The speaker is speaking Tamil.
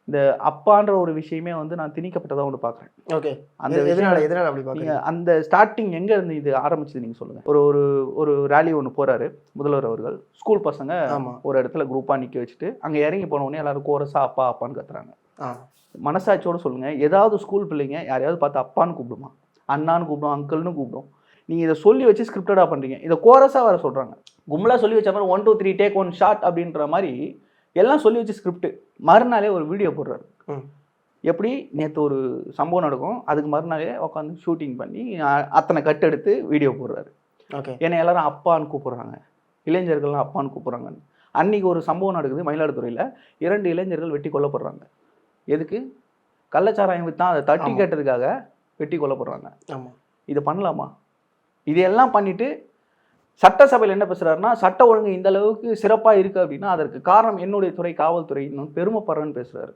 இந்த அப்பான்ற ஒரு விஷயமே வந்து நான் திணிக்கப்பட்டதா ஒன்று பார்க்குறேன். ஓகே. அந்த எதனால அப்படி நீங்க பார்க்குறீங்க? அந்த ஸ்டார்ட்டிங் எங்க இருந்து இது ஆரம்பிச்சது நீங்க சொல்லுங்க. ஒரு ஒரு ஒரு ரேலி ஒண்ணு போறாரு முதல்வர் அவர்கள். ஸ்கூல் பசங்க ஆமா. ஒரு இடத்துல குரூப்பா நிக்க வச்சுட்டு, அங்க இறங்கி போன உடனே எல்லாரும் கோரஸா அப்பா அப்பான்னு கத்துறாங்க. ஆ. மனசாட்சியோட சொல்லுங்க. ஏதாவது ஸ்கூல் பிள்ளைங்க யாரையாவது பார்த்து அப்பான்னு கூப்பிடுமா? அண்ணான்னு கூப்பிடும், அங்கிள்னு கூப்பிடும். நீங்க இத சொல்லி வச்சு ஸ்கிரிப்டடா பண்றீங்க. இத கோரஸா வேற சொல்றாங்க. கும்பலா சொல்லி வச்ச மாரி 1, 2, 3 டேக் 1 ஷாட் அப்படின்ற மாரி எல்லாம் சொல்லி வச்சு ஸ்கிரிப்ட். மறுநாளே ஒரு வீடியோ போடுறாரு. ம். எப்படி நேத்து ஒரு சம்பவம் நடக்கும். அதுக்கு மறுநாளே உட்காந்து ஷூட்டிங் பண்ணி அத்தனை கட் எடுத்து வீடியோ போடுறாரு. ஓகே. ஏன்னா எல்லாரும் அப்பான்னு கூப்பிடுறாங்க. இளைஞர்கள்லாம் அப்பான்னு கூப்பிடுறாங்கன்னு. அன்னைக்கு ஒரு சம்பவம் நடக்குது மயிலாடுதுறையில. 2 இளைஞர்கள் வெட்டி கொல்லப்படுறாங்க. எதுக்கு? கள்ளச்சாராயம் வித்தான் அதை தட்டி ஆமா. கேட்டதுக்காக வெட்டி கொல்லப்படுறாங்க. ஆமா. இது பண்ணலாமா? இதையெல்லாம் பண்ணிட்டு சட்டசபையில் என்ன பேசுறாருன்னா, சட்ட ஒழுங்கு இந்த அளவுக்கு சிறப்பா இருக்கு அப்படின்னா, அதற்கு காரணம் என்னுடைய துறை காவல்துறை. நான் பெருமைப்படுறேன்னு பேசுறாரு.